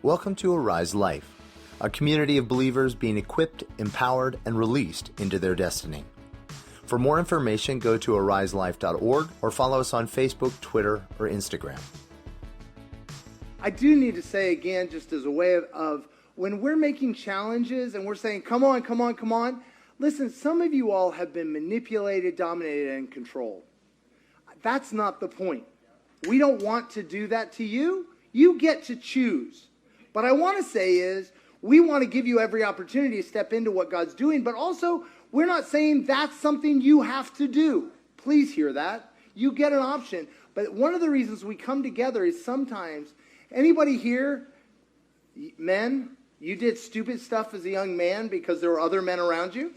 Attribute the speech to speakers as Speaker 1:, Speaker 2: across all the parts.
Speaker 1: Welcome to Arise Life, a community of believers being equipped, empowered, and released into their destiny. For more information, go to ariselife.org or follow us on Facebook, Twitter, or Instagram.
Speaker 2: I do need to say again, just as a way of when we're making challenges and we're saying, come on, listen, some of you all have been manipulated, dominated, and controlled. That's not the point. We don't want to do that to you. You get to choose. What I want to say is, we want to give you every opportunity to step into what God's doing, but also, we're not saying that's something you have to do. Please hear that. You get an option. But one of the reasons we come together is sometimes, anybody here, men, you did stupid stuff as a young man because there were other men around you?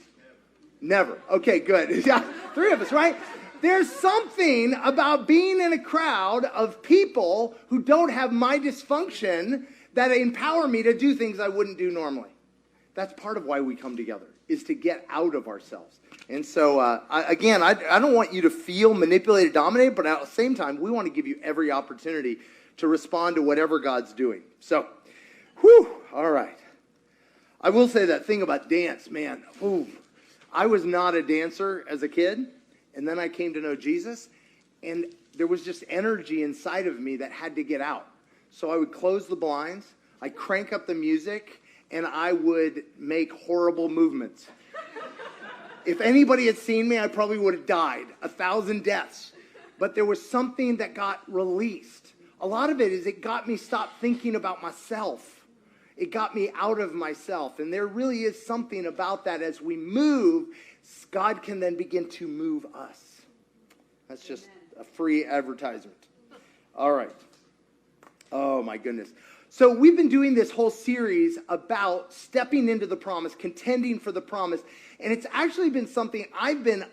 Speaker 2: Never. Okay, good. Yeah, three of us, right? There's something about being in a crowd of people who don't have my dysfunction that empower me to do things I wouldn't do normally. That's part of why we come together, is to get out of ourselves. And so, I don't want you to feel manipulated, dominated, but at the same time, we want to give you every opportunity to respond to whatever God's doing. So, all right. I will say that thing about dance, man. I was not a dancer as a kid, and then I came to know Jesus, and there was just energy inside of me that had to get out. So I would close the blinds, I'd crank up the music, and I would make horrible movements. If anybody had seen me, I probably would have died, 1,000 deaths. But there was something that got released. A lot of it is it got me stop thinking about myself. It got me out of myself. And there really is something about that. As we move, God can then begin to move us. That's just a free advertisement. All right. Oh, my goodness. So we've been doing this whole series about stepping into the promise, contending for the promise. And it's actually been something I've been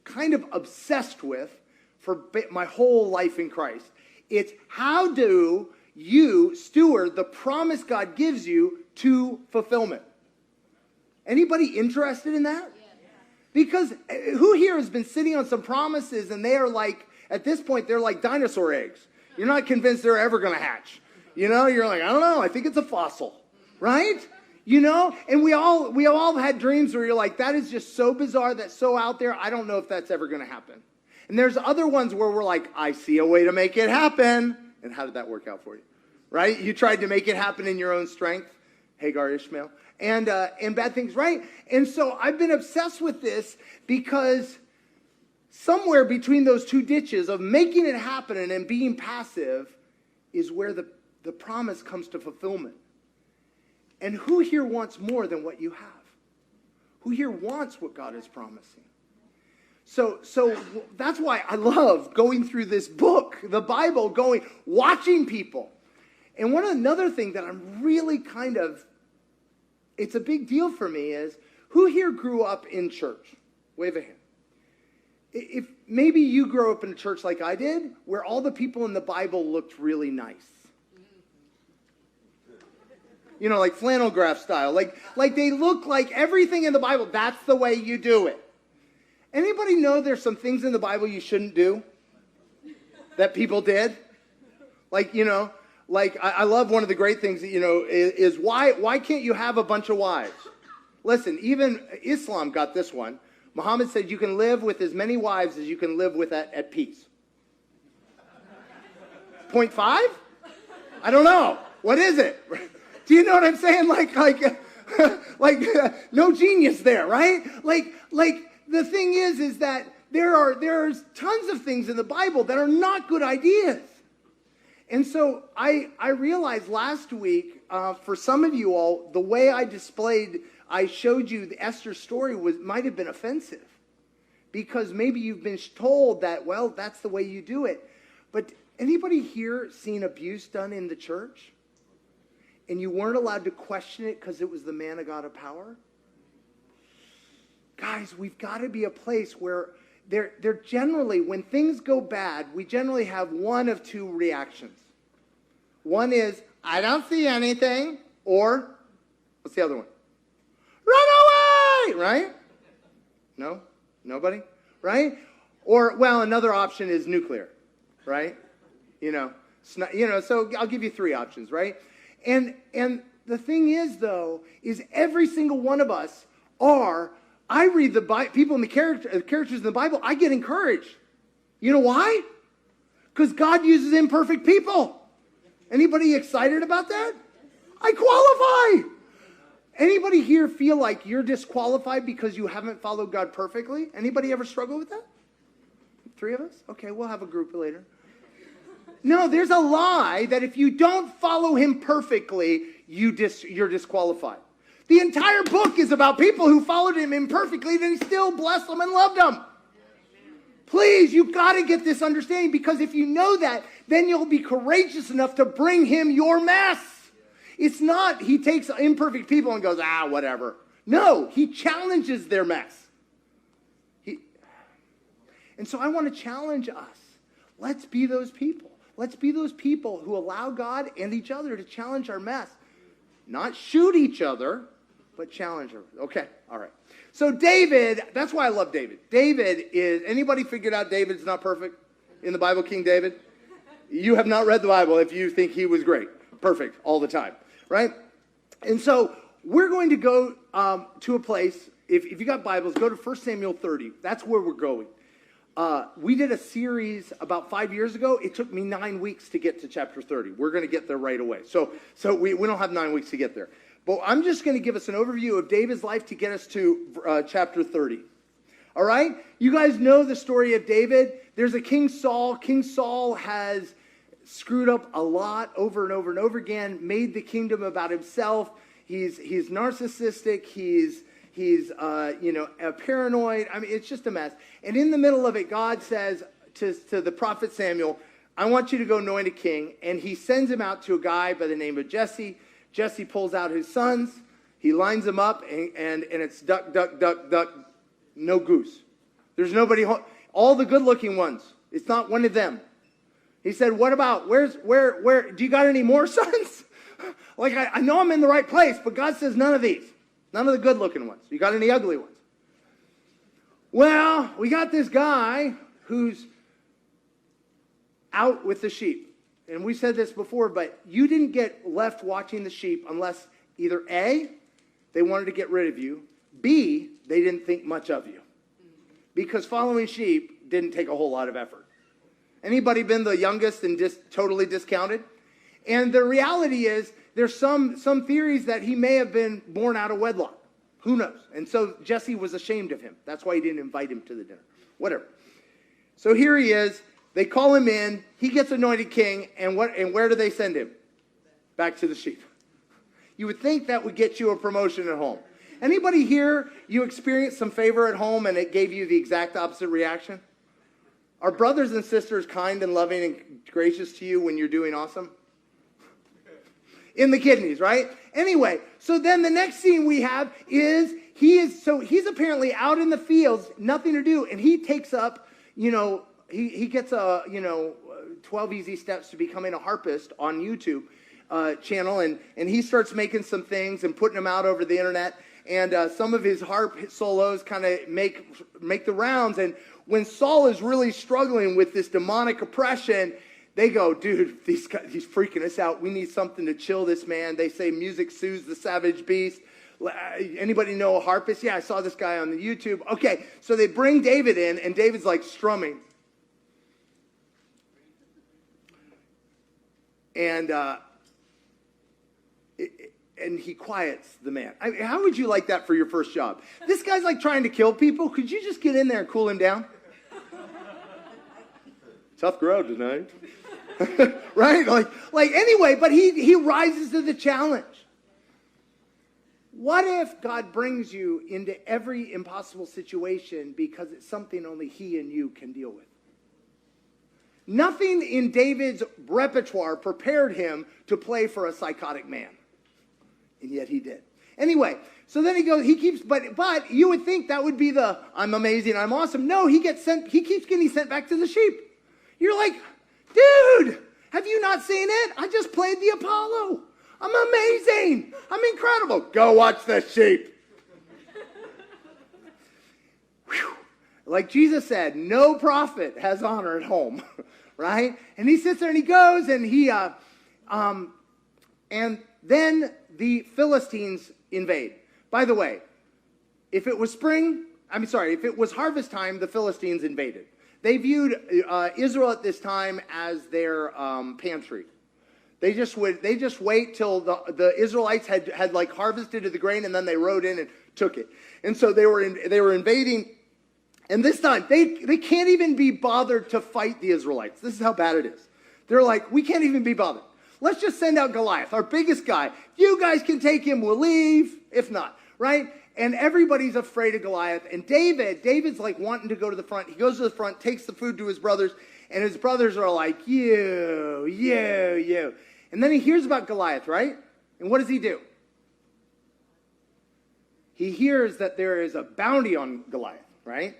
Speaker 2: kind of obsessed with for my whole life in Christ. It's how do you steward the promise God gives you to fulfillment? Anybody interested in that? Because who here has been sitting on some promises and they are like, at this point, they're like dinosaur eggs. You're not convinced they're ever going to hatch. You know, you're like, I don't know, I think it's a fossil, right? You know, and we all had dreams where you're like, that is just so bizarre, that's so out there, I don't know if that's ever going to happen. And there's other ones where we're like, I see a way to make it happen. And how did that work out for you? Right? You tried to make it happen in your own strength. Hagar, Ishmael. And bad things, right? And so I've been obsessed with this because somewhere between those two ditches of making it happen and then being passive is where the promise comes to fulfillment. And who here wants more than what you have? Who here wants what God is promising? So that's why I love going through this book, the Bible, watching people. And another thing that I'm really it's a big deal for me is, who here grew up in church? Wave a hand. If maybe you grew up in a church like I did, where all the people in the Bible looked really nice. You know, like flannel graph style. Like they look like everything in the Bible, that's the way you do it. Anybody know there's some things in the Bible you shouldn't do that people did? Like, you know, like I love one of the great things, you know, is why can't you have a bunch of wives? Listen, even Islam got this one. Muhammad said you can live with as many wives as you can live with at peace. 0.5? I don't know. What is it? Do you know what I'm saying? Like no genius there, right? Like the thing is that there's tons of things in the Bible that are not good ideas. And so I realized last week, for some of you all, the way I showed you the Esther story might have been offensive. Because maybe you've been told that, well, that's the way you do it. But anybody here seen abuse done in the church? And you weren't allowed to question it because it was the man of God of power? Guys, we've got to be a place where they're generally, when things go bad, we generally have one of two reactions. One is, I don't see anything, or, what's the other one? Run away, right? No? Nobody? Right? Or, well, another option is nuclear, right? So I'll give you three options, right? And the thing is, though, is every single one of us are, I read the people in the characters in the Bible, I get encouraged. You know why? Because God uses imperfect people. Anybody excited about that? I qualify. Anybody here feel like you're disqualified because you haven't followed God perfectly? Anybody ever struggle with that? 3 of us? Okay, we'll have a group later. No, there's a lie that if you don't follow him perfectly, you're disqualified. The entire book is about people who followed him imperfectly, and he still blessed them and loved them. Please, you've got to get this understanding, because if you know that, then you'll be courageous enough to bring him your mess. It's not he takes imperfect people and goes, whatever. No, he challenges their mess. And so I want to challenge us. Let's be those people. Let's be those people who allow God and each other to challenge our mess. Not shoot each other, but challenge her. Okay, all right. So David, that's why I love David. David is, anybody figured out David's not perfect in the Bible, King David? You have not read the Bible if you think he was great. Perfect all the time, right? And so we're going to go to a place, if you got Bibles, go to 1 Samuel 30. That's where we're going. We did a series about 5 years ago. It took me 9 weeks to get to chapter 30. We're going to get there right away. So we don't have 9 weeks to get there. But I'm just going to give us an overview of David's life to get us to chapter 30. All right? You guys know the story of David. There's a King Saul. King Saul has screwed up a lot over and over and over again, made the kingdom about himself. He's narcissistic. He's paranoid. I mean, it's just a mess. And in the middle of it, God says to the prophet Samuel, I want you to go anoint a king. And he sends him out to a guy by the name of Jesse. Jesse pulls out his sons. He lines them up, and it's duck, duck, duck, duck, no goose. There's nobody home. All the good-looking ones. It's not one of them. He said, what about, where, do you got any more sons? Like, I know I'm in the right place, but God says none of these. None of the good-looking ones. You got any ugly ones? Well, we got this guy who's out with the sheep. And we said this before, but you didn't get left watching the sheep unless either A, they wanted to get rid of you, B, they didn't think much of you. Because following sheep didn't take a whole lot of effort. Anybody been the youngest and totally discounted? And the reality is, there's some theories that he may have been born out of wedlock. Who knows? And so Jesse was ashamed of him. That's why he didn't invite him to the dinner. Whatever. So here he is. They call him in. He gets anointed king. And where do they send him? Back to the sheep. You would think that would get you a promotion at home. Anybody here, you experienced some favor at home and it gave you the exact opposite reaction? Are brothers and sisters kind and loving and gracious to you when you're doing awesome? In the kidneys, right? Anyway, so then the next scene we have is he's apparently out in the fields, nothing to do, and he takes up, he gets 12 easy steps to becoming a harpist on YouTube channel, and he starts making some things and putting them out over the internet, and some of his harp solos kind of make the rounds, and when Saul is really struggling with this demonic oppression, they go, dude, he's freaking us out. We need something to chill this man. They say music soothes the savage beast. Anybody know a harpist? Yeah, I saw this guy on the YouTube. Okay, so they bring David in, and David's like strumming. And he quiets the man. I mean, how would you like that for your first job? This guy's like trying to kill people. Could you just get in there and cool him down? Tough crowd tonight. Right? Like anyway, but he rises to the challenge. What if God brings you into every impossible situation because it's something only he and you can deal with? Nothing in David's repertoire prepared him to play for a psychotic man. And yet he did. Anyway, so then but you would think that would be the, I'm amazing, I'm awesome. No, he keeps getting sent back to the sheep. You're like, dude, have you not seen it? I just played the Apollo. I'm amazing. I'm incredible. Go watch the sheep. Like Jesus said, no prophet has honor at home, right? And he sits there and he goes and and Then the Philistines invade. By the way, if it was harvest time, the Philistines invaded. They viewed Israel at this time as their pantry. They just wait till the Israelites had like harvested the grain, and then they rode in and took it. And so they were invading. And this time, they can't even be bothered to fight the Israelites. This is how bad it is. They're like, we can't even be bothered. Let's just send out Goliath, our biggest guy. You guys can take him, we'll leave. If not, right? And everybody's afraid of Goliath. And David's like wanting to go to the front. He goes to the front, takes the food to his brothers, and his brothers are like, you. And then he hears about Goliath, right? And what does he do? He hears that there is a bounty on Goliath, right?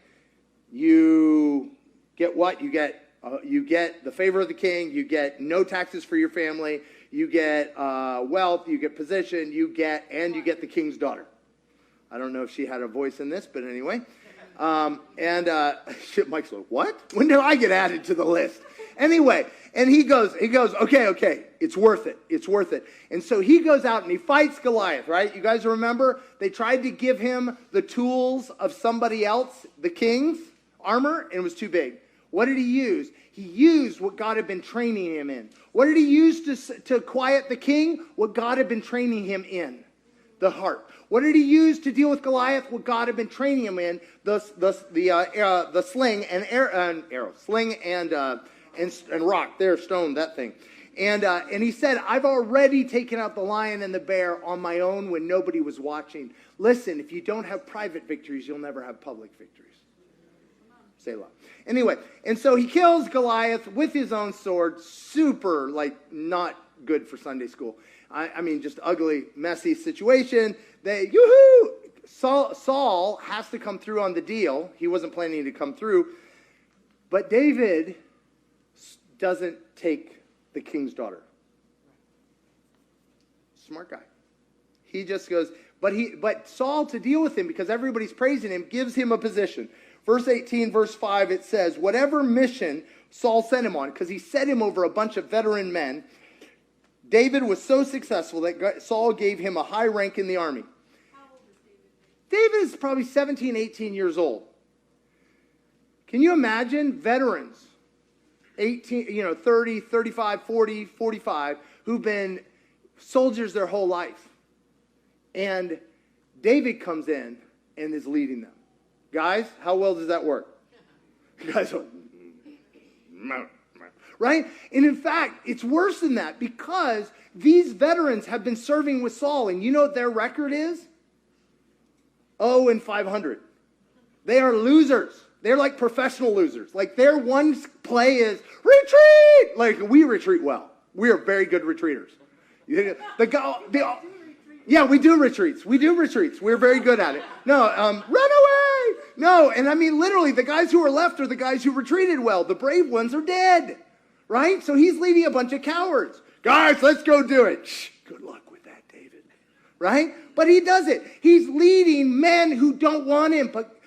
Speaker 2: You get what? You get the favor of the king. You get no taxes for your family. You get wealth. You get position. You get the king's daughter. I don't know if she had a voice in this, but anyway. Mike's like, what? When did I get added to the list? Anyway, and he goes, okay, it's worth it. And so he goes out and he fights Goliath, right? You guys remember? They tried to give him the tools of somebody else, the king's armor, and it was too big. What did he use? He used what God had been training him in. What did he use to quiet the king? What God had been training him in, the harp. What did he use to deal with Goliath? What God had been training him in, the sling and arrow, sling and rock, there, stone, that thing. And he said, I've already taken out the lion and the bear on my own when nobody was watching. Listen, if you don't have private victories, you'll never have public victories. Selah. Anyway, and so he kills Goliath with his own sword. Super, not good for Sunday school. I mean, just ugly, messy situation. Saul has to come through on the deal. He wasn't planning to come through. But David doesn't take the king's daughter. Smart guy. He just goes, but Saul, to deal with him, because everybody's praising him, gives him a position. Verse 18, verse 5, it says, whatever mission Saul sent him on, because he set him over a bunch of veteran men, David was so successful that Saul gave him a high rank in the army.
Speaker 3: How old is David?
Speaker 2: David is probably 17, 18 years old. Can you imagine veterans, 30, 35, 40, 45, who've been soldiers their whole life? And David comes in and is leading them. Guys, how well does that work? Guys are, right? And in fact, it's worse than that, because these veterans have been serving with Saul, and you know what their record is? 0-500. They are losers. They're like professional losers. Like their one play is retreat. Like we retreat well. We are very good retreaters. Yeah, we do retreats. We're very good at it. No, run away. No, and I mean literally the guys who are left are the guys who retreated well. The brave ones are dead, right? So he's leading a bunch of cowards. Guys, let's go do it. Shh, good luck with that, David. Right? But he does it. He's leading men who don't want him. But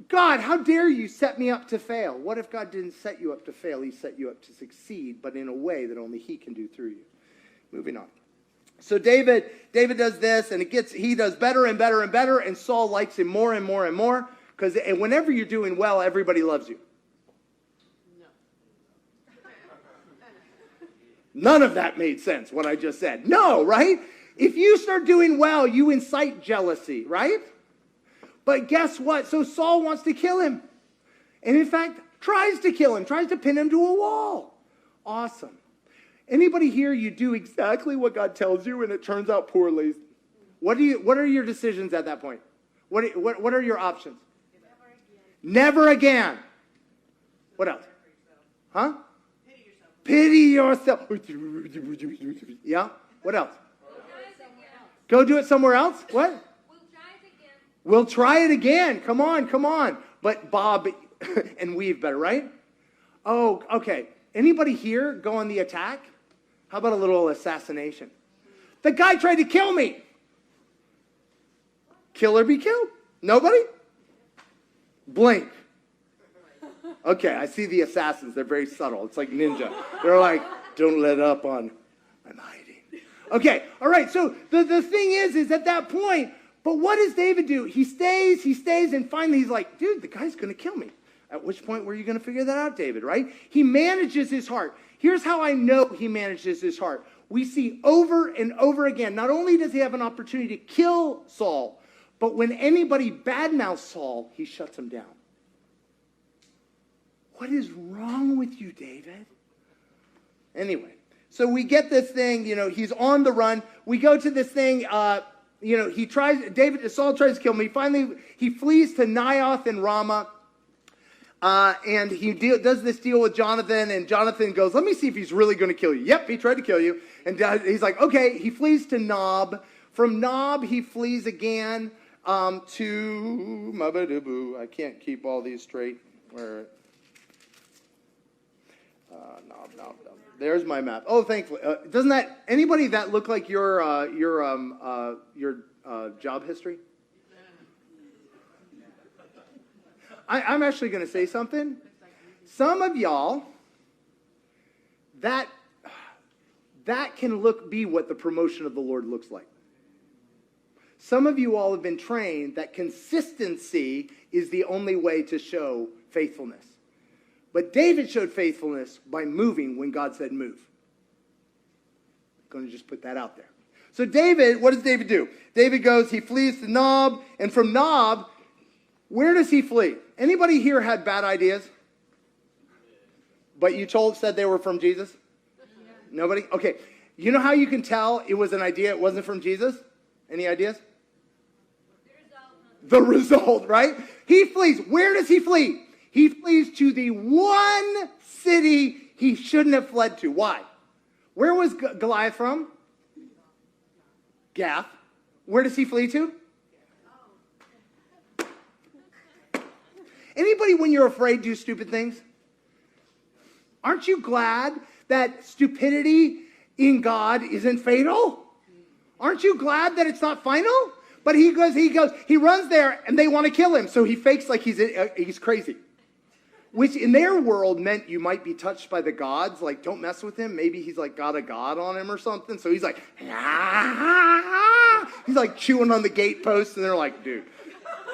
Speaker 2: God, how dare you set me up to fail? What if God didn't set you up to fail? He set you up to succeed, but in a way that only he can do through you. Moving on. So David does this, and he does better and better and better, and Saul likes him more and more and more, because whenever you're doing well, everybody loves you.
Speaker 3: No.
Speaker 2: None of that made sense, what I just said. No, right? If you start doing well, you incite jealousy, right? But guess what? So Saul wants to kill him. And in fact, tries to kill him, tries to pin him to a wall. Awesome. Anybody here, you do exactly what God tells you and it turns out poorly? What are your decisions at that point? What are your options? Never again. What else? Huh? Pity yourself. Yeah? What else? Go do it somewhere else? What? We'll try it again. Come on. But bob and weave better, right? Oh, okay. Anybody here go on the attack? How about a little assassination? The guy tried to kill me. Kill or be killed? Nobody? Blink. Okay, I see the assassins. They're very subtle. It's like ninja. They're like, don't let up on, I'm hiding. Okay, all right. So the thing is at that point, but what does David do? He stays, and finally he's like, dude, the guy's going to kill me. At which point were you going to figure that out, David, right? He manages his heart. Here's how I know he manages his heart. We see over and over again, not only does he have an opportunity to kill Saul, but when anybody badmouths Saul, he shuts him down. What is wrong with you, David? Anyway, so we get this thing, he's on the run. We go to this thing, Saul tries to kill him. He flees to Naioth in Ramah. And he does this deal with Jonathan, and Jonathan goes, let me see if he's really going to kill you. Yep, he tried to kill you. And he's like, okay, he flees to Nob. From Nob, he flees again to Mabadabu. I can't keep all these straight. Where? Nob. There's my map. Oh, thankfully. Doesn't anybody that look like your job history? I'm actually going to say something. Some of y'all, that can be what the promotion of the Lord looks like. Some of you all have been trained that consistency is the only way to show faithfulness. But David showed faithfulness by moving when God said move. I'm going to just put that out there. So David, what does David do? David goes, he flees to Nob, and from Nob, where does he flee? Anybody here had bad ideas? But you said they were from Jesus? Yeah. Nobody? Okay. You know how you can tell it was an idea, it wasn't from Jesus? Any ideas? The result, right? He flees. Where does he flee? He flees to the one city he shouldn't have fled to. Why? Where was Goliath from? Gath. Where does he flee to? Anybody, when you're afraid, do stupid things? Aren't you glad that stupidity in God isn't fatal? Aren't you glad that it's not final? But he runs there, and they want to kill him, so he fakes like he's crazy. Which in their world meant you might be touched by the gods, like don't mess with him. Maybe he's like got a god on him or something. So he's like, he's like chewing on the gatepost, and they're like, dude,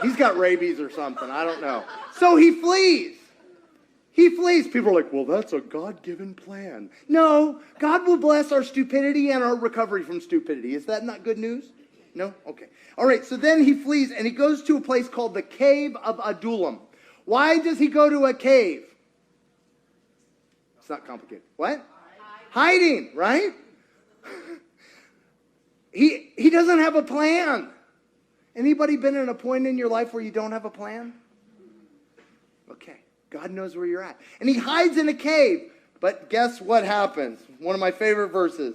Speaker 2: he's got rabies or something. I don't know. So he flees. He flees. People are like, well, that's a God-given plan. No, God will bless our stupidity and our recovery from stupidity. Is that not good news? No? Okay. All right, so then he flees, and he goes to a place called the Cave of Adullam. Why does he go to a cave? It's not complicated. What? Hiding, right? He doesn't have a plan. Anybody been in a point in your life where you don't have a plan? Okay. God knows where you're at. And he hides in a cave. But guess what happens? One of my favorite verses.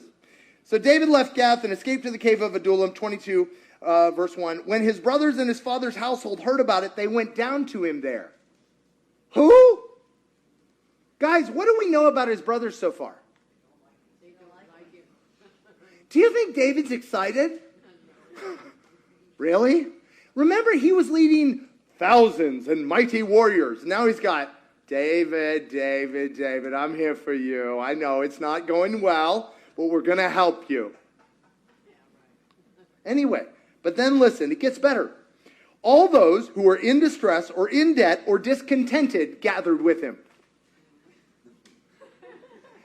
Speaker 2: So David left Gath and escaped to the cave of Adullam, 22, verse 1. When his brothers and his father's household heard about it, they went down to him there. Who? Guys, what do we know about his brothers so far? Do you think David's excited? Really? Remember, he was leading thousands and mighty warriors. Now he's got, David, I'm here for you. I know it's not going well, but we're going to help you. Anyway, but then listen, it gets better. All those who were in distress or in debt or discontented gathered with him.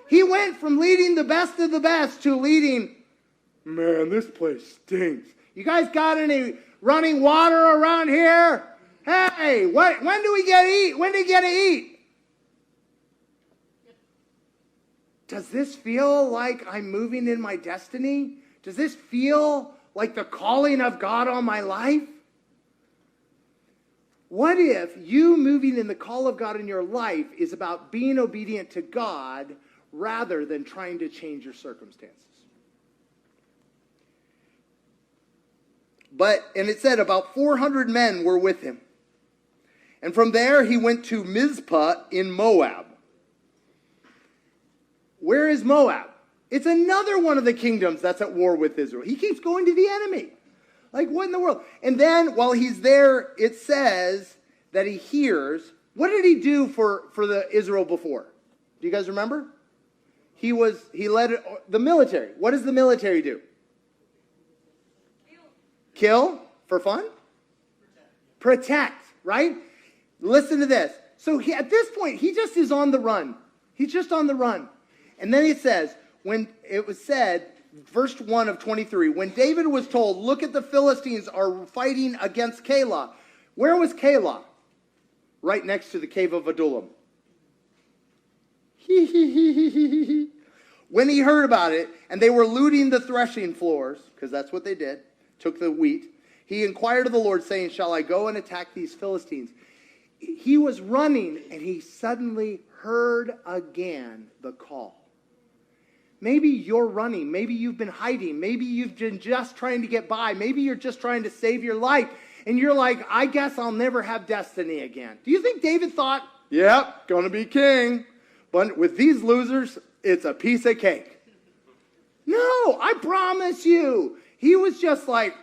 Speaker 2: He went from leading the best of the best to leading, man, this place stinks. You guys got any running water around here? Hey, when do we get to eat? When do you get to eat? Does this feel like I'm moving in my destiny? Does this feel like the calling of God on my life? What if you moving in the call of God in your life is about being obedient to God rather than trying to change your circumstances? And it said about 400 men were with him. And from there he went to Mizpah in Moab. Where is Moab? It's another one of the kingdoms that's at war with Israel. He keeps going to the enemy. Like, what in the world? And then while he's there, it says that he hears. What did he do for the Israel before? Do you guys remember? He led the military. What does the military do? Kill for fun? Protect, right? Listen to this. So at this point, he just is on the run. He's just on the run. And then it says, when it was said, verse 1 of 23, when David was told, look at the Philistines are fighting against Keilah. Where was Keilah? Right next to the cave of Adullam. When he heard about it, and they were looting the threshing floors, because that's what they did, took the wheat, he inquired of the Lord, saying, shall I go and attack these Philistines? He was running, and he suddenly heard again the call. Maybe you're running. Maybe you've been hiding. Maybe you've been just trying to get by. Maybe you're just trying to save your life. And you're like, I guess I'll never have destiny again. Do you think David thought, yep, gonna be king. But with these losers, it's a piece of cake. No, I promise you. He was just like,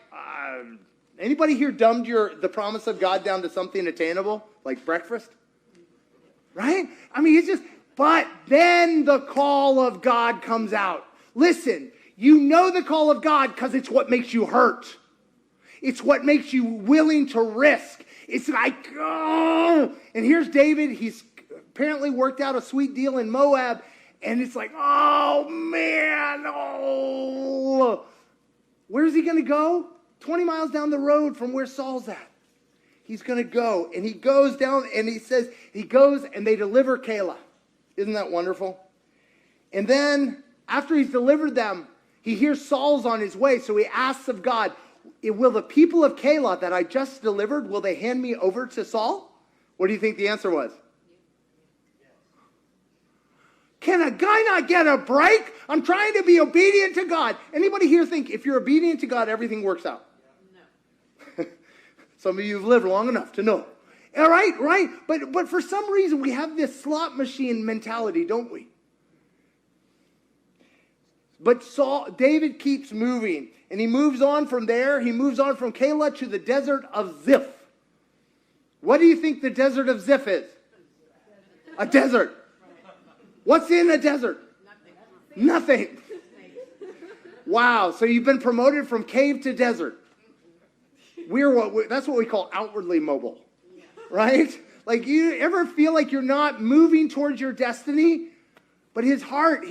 Speaker 2: anybody here dumbed the promise of God down to something attainable? Like breakfast? Right? I mean, it's just... But then the call of God comes out. Listen, you know the call of God because it's what makes you hurt. It's what makes you willing to risk. It's like, oh. And here's David. He's apparently worked out a sweet deal in Moab. And it's like, oh, man. Oh. Where's he going to go? 20 miles down the road from where Saul's at. He's going to go. And he goes down and he says, he goes and they deliver Keilah. Isn't that wonderful? And then, after he's delivered them, he hears Saul's on his way. So he asks of God, will the people of Keilah that I just delivered, will they hand me over to Saul? What do you think the answer was? Can a guy not get a break? I'm trying to be obedient to God. Anybody here think if you're obedient to God, everything works out? No. Some of you have lived long enough to know. All right? But for some reason, we have this slot machine mentality, don't we? But David keeps moving. And he moves on from there. He moves on from Keilah to the desert of Ziph. What do you think the desert of Ziph is? A desert. What's in a desert? Nothing. Wow. So you've been promoted from cave to desert. That's what we call outwardly mobile. Right? Like, you ever feel like you're not moving towards your destiny? But his heart,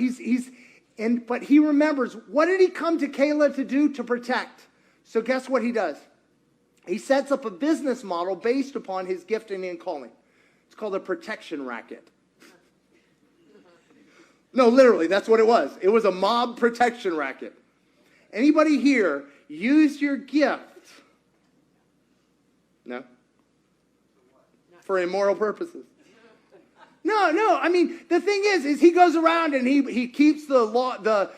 Speaker 2: but he remembers, what did he come to Keilah to do? To protect. So guess what he does? He sets up a business model based upon his gifting and calling. It's called a protection racket. No, literally, that's what it was. It was a mob protection racket. Anybody here use your gift? No? For immoral purposes. No. I mean, the thing is he goes around and he keeps the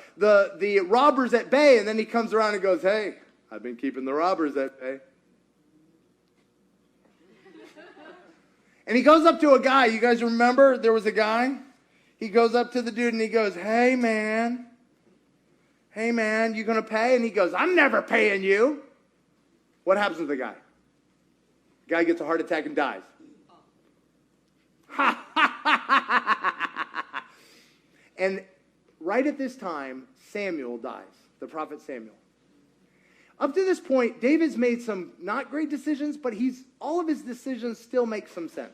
Speaker 2: robbers at bay, and then he comes around and goes, hey, I've been keeping the robbers at bay. And he goes up to a guy. You guys remember there was a guy? He goes up to the dude and he goes, hey, man, you going to pay? And he goes, I'm never paying you. What happens to the guy? The guy gets a heart attack and dies. And right at this time, Samuel dies, the prophet Samuel. Up to this point, David's made some not great decisions, but all of his decisions still make some sense.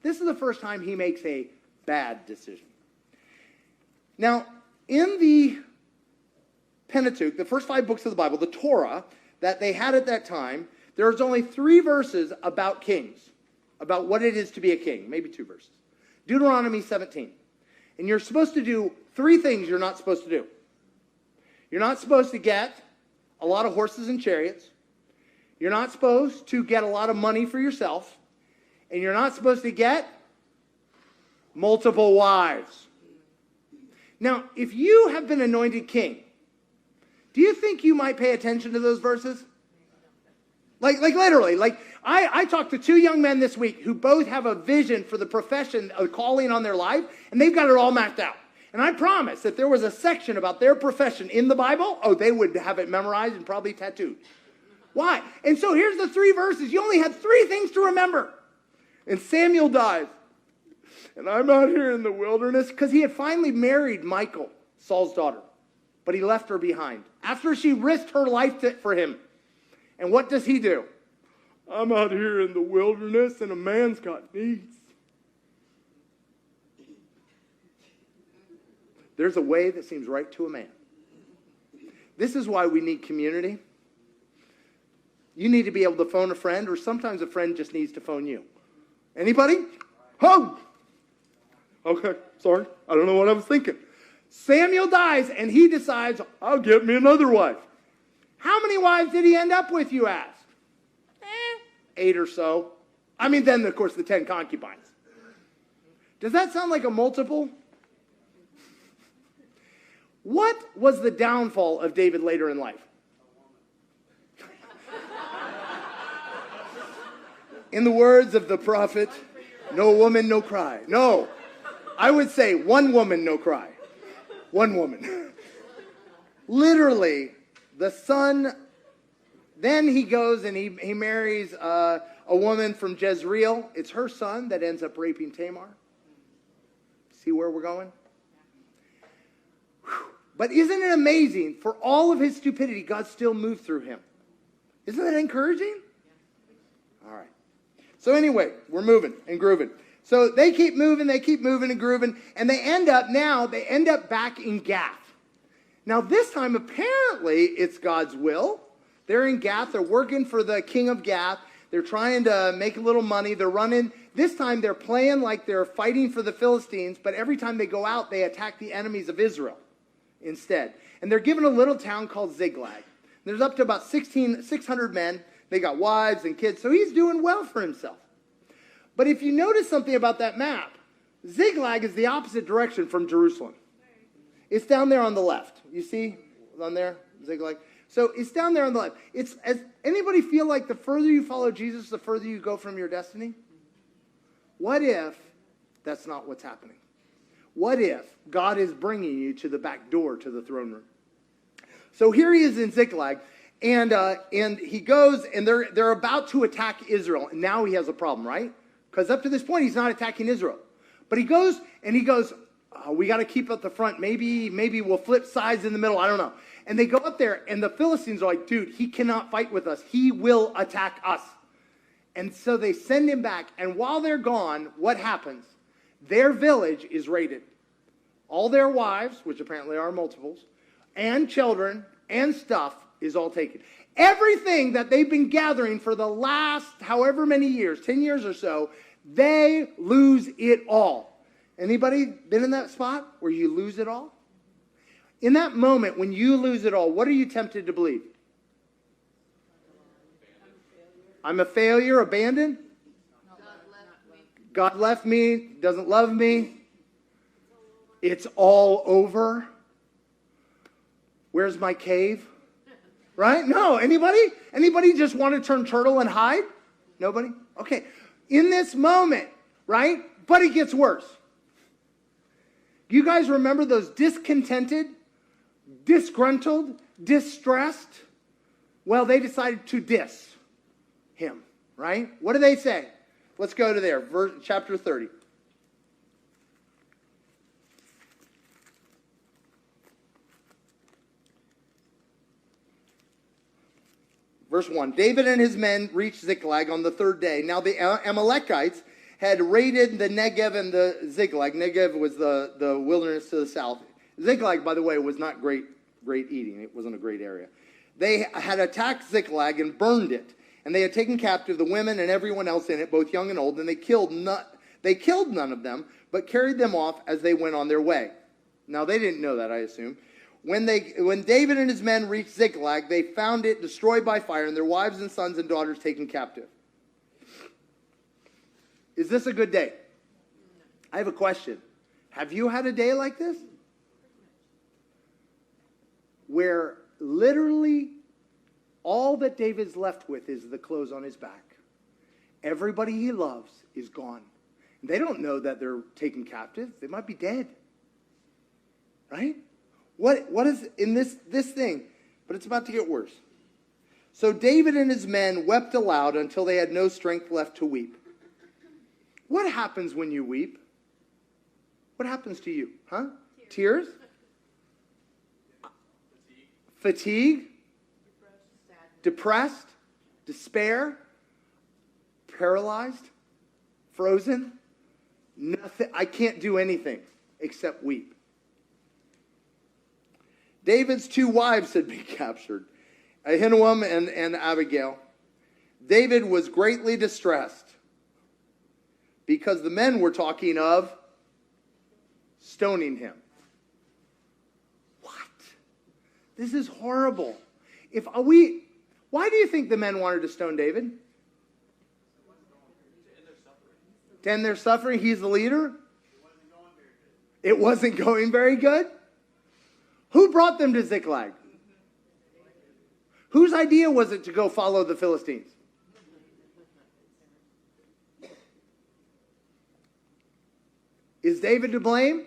Speaker 2: This is the first time he makes a bad decision. Now, in the Pentateuch, the first 5 books of the Bible, the Torah that they had at that time, there's only 3 verses about kings, about what it is to be a king, maybe 2 verses. Deuteronomy 17. And you're supposed to do 3 things you're not supposed to do. You're not supposed to get a lot of horses and chariots. You're not supposed to get a lot of money for yourself. And you're not supposed to get multiple wives. Now, if you have been anointed king, do you think you might pay attention to those verses? Like literally, I talked to 2 young men this week who both have a vision for the profession, a calling on their life, and they've got it all mapped out. And I promise that there was a section about their profession in the Bible, they would have it memorized and probably tattooed. Why? And so here's the 3 verses. You only had 3 things to remember. And Samuel dies. And I'm out here in the wilderness because he had finally married Michal, Saul's daughter. But he left her behind after she risked her life for him. And what does he do? I'm out here in the wilderness and a man's got needs. There's a way that seems right to a man. This is why we need community. You need to be able to phone a friend, or sometimes a friend just needs to phone you. Anybody? Oh! Okay, sorry. I don't know what I was thinking. Samuel dies, and he decides, I'll get me another wife. How many wives did he end up with, you ask? 8 or so. I mean, then, of course, the 10 concubines. Does that sound like a multiple? What was the downfall of David later in life? In the words of the prophet, no woman, no cry. No, I would say one woman, no cry. One woman. Literally, the son, then he goes and he marries a woman from Jezreel. It's her son that ends up raping Tamar. See where we're going? Whew. But isn't it amazing, for all of his stupidity, God still moved through him? Isn't that encouraging? All right. So anyway, we're moving and grooving. So they keep moving and grooving, and they end up back in Gath. Now this time, apparently, it's God's will. They're in Gath. They're working for the king of Gath. They're trying to make a little money. They're running. This time, they're playing like they're fighting for the Philistines, but every time they go out, they attack the enemies of Israel instead. And they're given a little town called Ziklag. There's up to about 600 men. They got wives and kids, so he's doing well for himself. But if you notice something about that map, Ziklag is the opposite direction from Jerusalem. It's down there on the left. You see on there, Ziklag? So it's down there on the left. Anybody feel like the further you follow Jesus, the further you go from your destiny? What if that's not what's happening? What if God is bringing you to the back door to the throne room? So here he is in Ziklag, and he goes, and they're about to attack Israel. And now he has a problem, right? Because up to this point, he's not attacking Israel. But he goes, we got to keep up the front. Maybe we'll flip sides in the middle. I don't know. And they go up there, and the Philistines are like, dude, he cannot fight with us. He will attack us. And so they send him back. And while they're gone, what happens? Their village is raided. All their wives, which apparently are multiples, and children, and stuff is all taken. Everything that they've been gathering for the last however many years, 10 years or so, they lose it all. Anybody been in that spot where you lose it all? In that moment, when you lose it all, what are you tempted to believe? I'm a failure, abandoned? God left me, doesn't love me. It's all over. Where's my cave? Right? No. Anybody? Anybody just want to turn turtle and hide? Nobody? Okay. In this moment, right? But it gets worse. You guys remember those discontented, disgruntled, distressed? Well, they decided to diss him, right? What do they say? Let's go to there, chapter 30. Verse 1, David and his men reached Ziklag on the third day. Now the Amalekites had raided the Negev and the Ziklag. Negev was the wilderness to the south. Ziklag, by the way, was not great eating. It wasn't a great area. They had attacked Ziklag and burned it. And they had taken captive the women and everyone else in it, both young and old. And they killed none of them, but carried them off as they went on their way. Now they didn't know that, I assume. When David and his men reached Ziklag, they found it destroyed by fire and their wives and sons and daughters taken captive. Is this a good day? I have a question. Have you had a day like this? Where literally all that David's left with is the clothes on his back. Everybody he loves is gone. They don't know that they're taken captive. They might be dead. Right? What is in this thing? But it's about to get worse. So David and his men wept aloud until they had no strength left to weep. What happens when you weep? What happens to you? Huh? Tears? Fatigue? Depressed? despair, paralyzed, frozen, nothing. I can't do anything except weep. David's 2 wives had been captured, Ahinoam and Abigail. David was greatly distressed because the men were talking of stoning him. What? This is horrible. Why do you think the men wanted to stone David? To end their suffering. He's the leader. It wasn't going very good. Who brought them to Ziklag? Whose idea was it to go follow the Philistines? Is David to blame?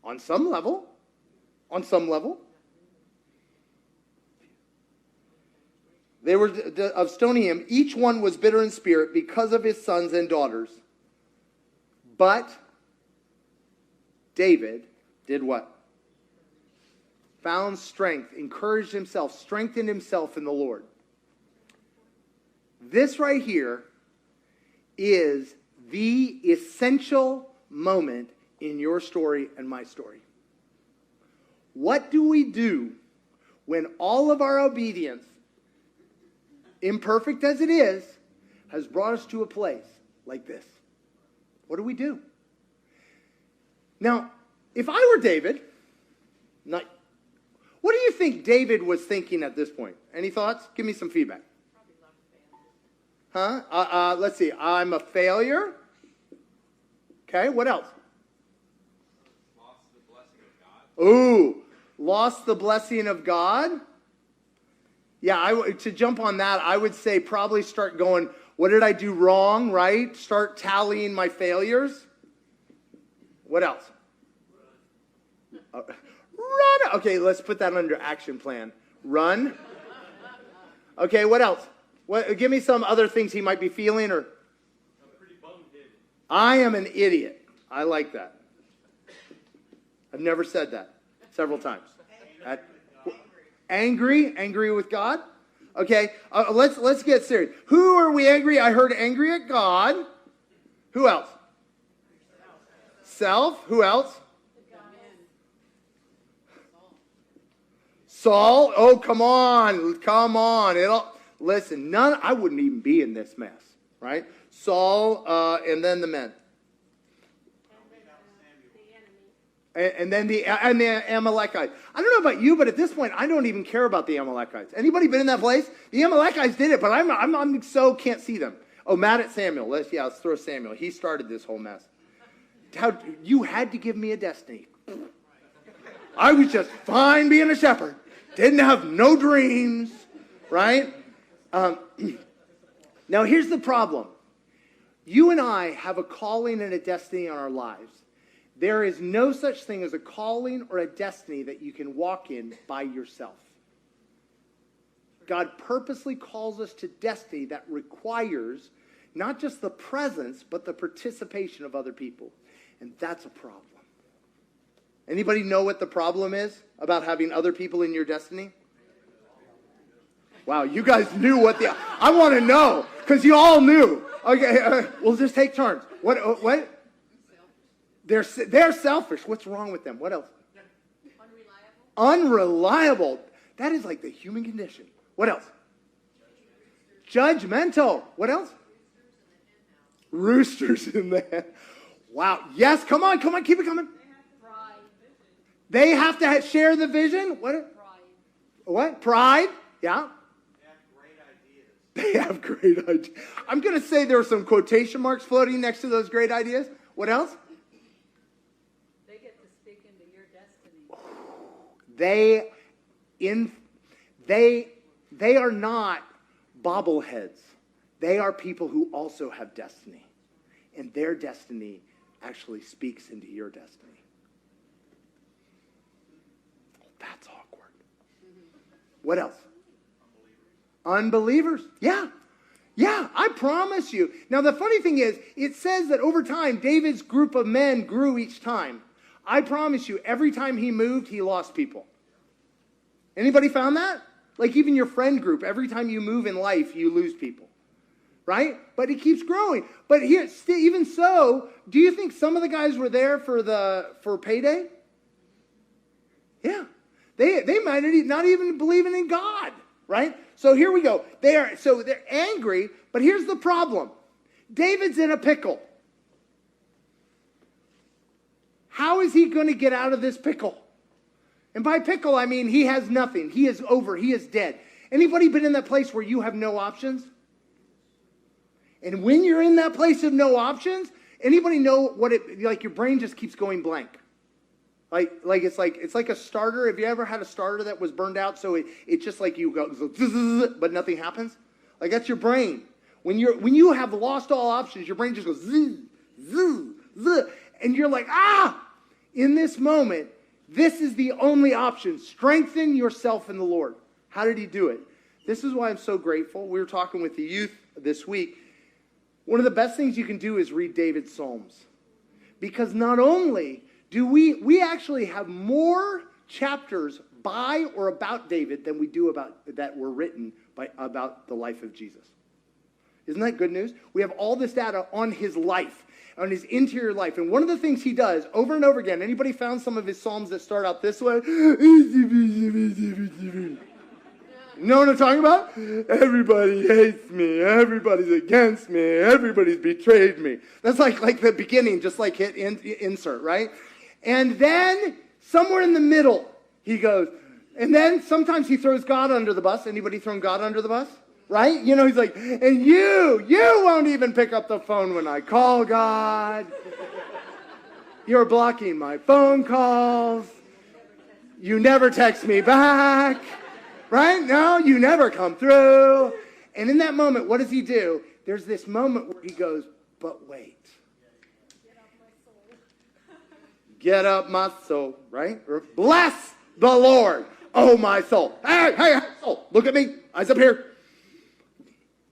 Speaker 2: On some level. On some level. They were of stoning him. Each one was bitter in spirit because of his sons and daughters. But David did what? Found strength, encouraged himself, strengthened himself in the Lord. This right here is the essential moment in your story and my story. What do we do when all of our obedience, imperfect as it is, has brought us to a place like this? What do we do? Now, if I were David, what do you think David was thinking at this point? Any thoughts? Give me some feedback. Huh? Let's see. I'm a failure. Okay, what else?
Speaker 4: Lost the blessing of God.
Speaker 2: Ooh, lost the blessing of God. Yeah, to jump on that, I would say probably start going, what did I do wrong, right? Start tallying my failures. What else? Run. Okay, let's put that under action plan. Run. Okay, what else? Give me some other things he might be feeling. Or
Speaker 4: I'm pretty bummed, David.
Speaker 2: I am an idiot. I like that. I've never said that. Several times. Angry with God. Okay, let's get serious. Who are we angry? I heard angry at God. Who else? Self. Who else? Saul. Oh, come on. Listen. I wouldn't even be in this mess, right? Saul, and then the men. And then the Amalekites. I don't know about you, but at this point, I don't even care about the Amalekites. Anybody been in that place? The Amalekites did it, but I'm so can't see them. Oh, mad at Samuel. Let's throw Samuel. He started this whole mess. You had to give me a destiny. I was just fine being a shepherd. Didn't have no dreams, right? Now, here's the problem. You and I have a calling and a destiny in our lives. There is no such thing as a calling or a destiny that you can walk in by yourself. God purposely calls us to destiny that requires not just the presence, but the participation of other people. And that's a problem. Anybody know what the problem is about having other people in your destiny? Wow, you guys knew I want to know, because you all knew. Okay, we'll just take turns. What? They're selfish. What's wrong with them? What else? Unreliable. That is like the human condition. What else? Judgmental. What else? Roosters in the hen. Wow. Yes, come on, keep it coming. They have to share the vision. What? Pride. Yeah. They have great ideas. I'm going to say there are some quotation marks floating next to those great ideas. What else?
Speaker 3: They get to speak into your destiny.
Speaker 2: They are not bobbleheads. They are people who also have destiny. And their destiny actually speaks into your destiny. That's awkward. What else? Unbelievers. Yeah, I promise you. Now, the funny thing is, it says that over time, David's group of men grew each time. I promise you, every time he moved, he lost people. Anybody found that? Like even your friend group, every time you move in life, you lose people. Right? But it keeps growing. But here, even so, do you think some of the guys were there for payday? Yeah. They might not even believing in God. Right? So here we go. They're angry, but here's the problem. David's in a pickle. How is he going to get out of this pickle? And by pickle, I mean he has nothing. He is over. He is dead. Anybody been in that place where you have no options? And when you're in that place of no options, anybody know what like your brain just keeps going blank? Like it's like a starter. Have you ever had a starter that was burned out? So it just like you go, but nothing happens? Like that's your brain. When you have lost all options, your brain just goes, zzz, zzz, zzz, and you're like, in this moment, this is the only option. Strengthen yourself in the Lord. How did he do it? This is why I'm so grateful. We were talking with the youth this week. One of the best things you can do is read David's Psalms. Because not only do we actually have more chapters by or about David than we do about that were written about the life of Jesus. Isn't that good news? We have all this data on his life, on his interior life. And one of the things he does over and over again, anybody found some of his Psalms that start out this way? You know what I'm talking about? Everybody hates me. Everybody's against me. Everybody's betrayed me. That's like the beginning, just like hit insert, right? And then somewhere in the middle, he goes, and then sometimes he throws God under the bus. Anybody thrown God under the bus? Right? You know, he's like, and you won't even pick up the phone when I call, God. You're blocking my phone calls. You never text me back. Right? No, you never come through. And in that moment, what does he do? There's this moment where he goes, but wait. Get up my soul, right? Bless the Lord, oh my soul. Hey, soul, look at me. Eyes up here.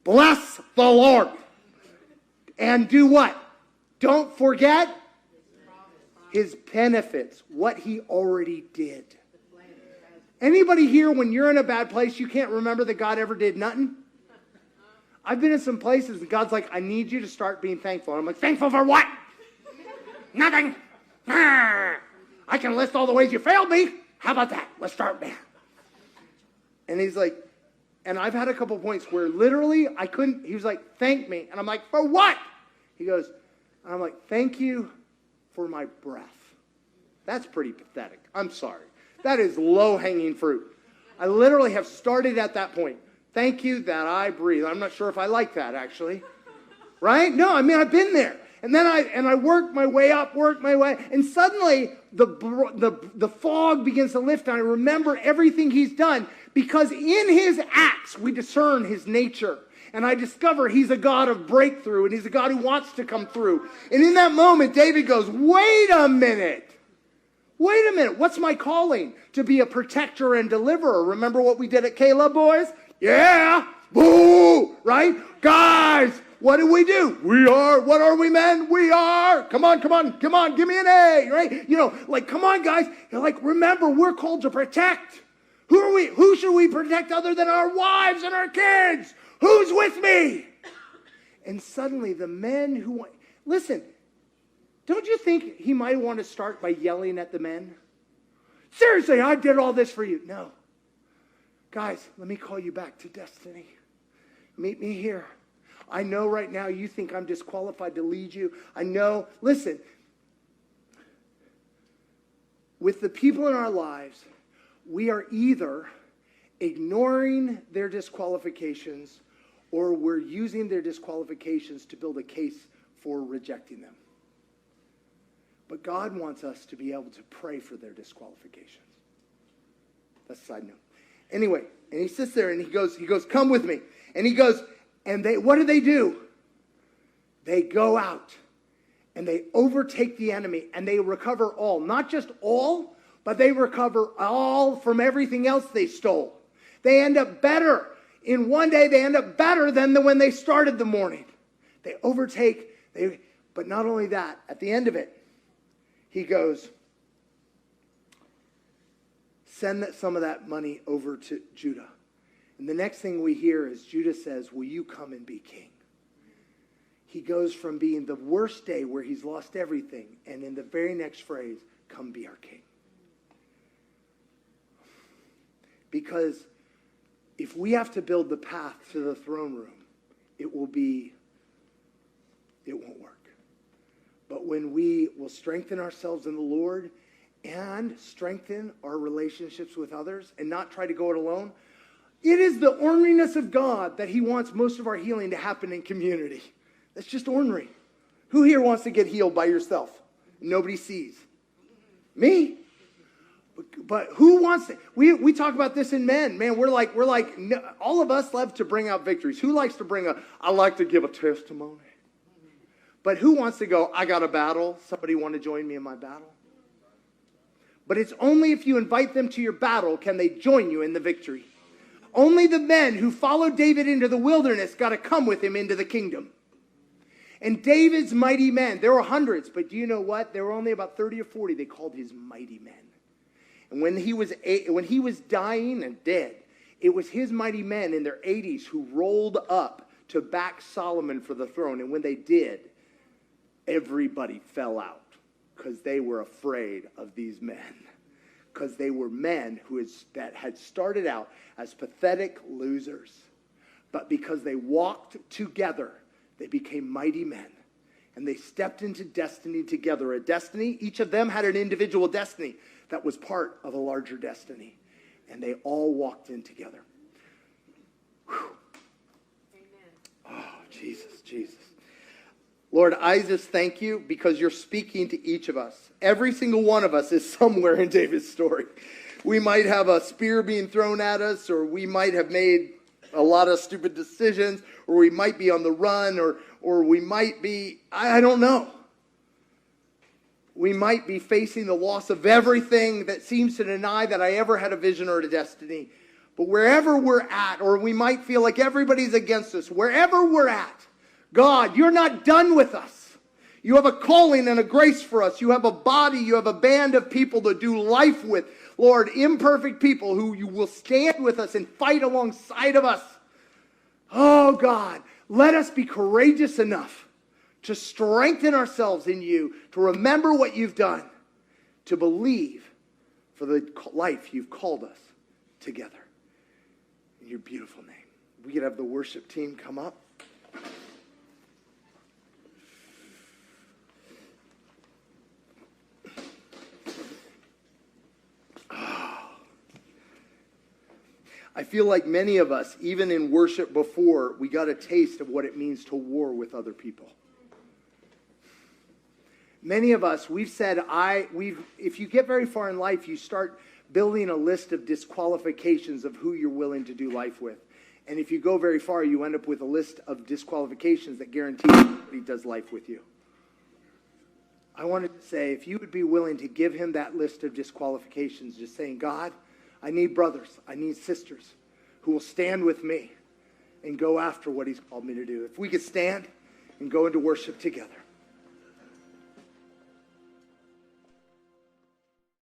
Speaker 2: Bless the Lord. And do what? Don't forget his benefits, what he already did. Anybody here, when you're in a bad place, you can't remember that God ever did nothing? I've been in some places and God's like, I need you to start being thankful. And I'm like, thankful for what? Nothing. I can list all the ways you failed me. How about that? Let's start there. And he's like, and I've had a couple points where literally I couldn't, he was like, thank me. And I'm like, for what? He goes, and I'm like, thank you for my breath. That's pretty pathetic. I'm sorry. That is low-hanging fruit. I literally have started at that point. Thank you that I breathe. I'm not sure if I like that, actually. Right? No, I mean, I've been there. And then I worked my way up, and suddenly the fog begins to lift, and I remember everything he's done, because in his acts, we discern his nature. And I discover he's a God of breakthrough, and he's a God who wants to come through. And in that moment, David goes, wait a minute. What's my calling? To be a protector and deliverer. Remember what we did at Caleb, boys? Yeah. Boo. Right? Guys, what do? What are we, men? We are. Come on. Give me an A. Right? You know, like, come on, guys. You're like, remember, we're called to protect. Who are we? Who should we protect other than our wives and our kids? Who's with me? And suddenly the men who listen, don't you think he might want to start by yelling at the men? Seriously, I did all this for you. No. Guys, let me call you back to destiny. Meet me here. I know right now you think I'm disqualified to lead you. I know. Listen, with the people in our lives, we are either ignoring their disqualifications or we're using their disqualifications to build a case for rejecting them. But God wants us to be able to pray for their disqualifications. That's a side note. Anyway, and he sits there and he goes, come with me. And he goes, and what do? They go out and they overtake the enemy and they recover all. Not just all, but they recover all from everything else they stole. They end up better. In one day, they end up better than when they started the morning. They overtake, but not only that, at the end of it, he goes, send some of that money over to Judah. And the next thing we hear is Judas says, will you come and be king? He goes from being the worst day where he's lost everything, and in the very next phrase, come be our king. Because if we have to build the path to the throne room, it won't work. But when we will strengthen ourselves in the Lord and strengthen our relationships with others and not try to go it alone, it is the orneriness of God that he wants most of our healing to happen in community. That's just ornery. Who here wants to get healed by yourself? Nobody sees. Me? But who wants to? We talk about this in men. Man, we're like, no, all of us love to bring out victories. Who likes to I like to give a testimony. But who wants to go, I got a battle. Somebody want to join me in my battle? But it's only if you invite them to your battle can they join you in the victory. Only the men who followed David into the wilderness got to come with him into the kingdom. And David's mighty men, there were hundreds, but do you know what? There were only about 30 or 40 they called his mighty men. And when he was dying and dead, it was his mighty men in their 80s who rolled up to back Solomon for the throne. And when they did, everybody fell out because they were afraid of these men. Because they were men that had started out as pathetic losers. But because they walked together, they became mighty men. And they stepped into destiny together. A destiny, each of them had an individual destiny that was part of a larger destiny. And they all walked in together. Whew. Amen. Oh, Jesus. Lord, I just thank you because you're speaking to each of us. Every single one of us is somewhere in David's story. We might have a spear being thrown at us, or we might have made a lot of stupid decisions, or we might be on the run, or we might be, I don't know. We might be facing the loss of everything that seems to deny that I ever had a vision or a destiny. But wherever we're at, or we might feel like everybody's against us, wherever we're at, God, you're not done with us. You have a calling and a grace for us. You have a body. You have a band of people to do life with. Lord, imperfect people who you will stand with us and fight alongside of us. Oh, God, let us be courageous enough to strengthen ourselves in you, to remember what you've done, to believe for the life you've called us together. In your beautiful name. We could have the worship team come up. I feel like many of us, even in worship before, we got a taste of what it means to war with other people. Many of us, we've said, if you get very far in life, you start building a list of disqualifications of who you're willing to do life with. And if you go very far, you end up with a list of disqualifications that guarantee nobody does life with you. I wanted to say, if you would be willing to give him that list of disqualifications, just saying, God, I need brothers, I need sisters who will stand with me and go after what he's called me to do. If we could stand and go into worship together.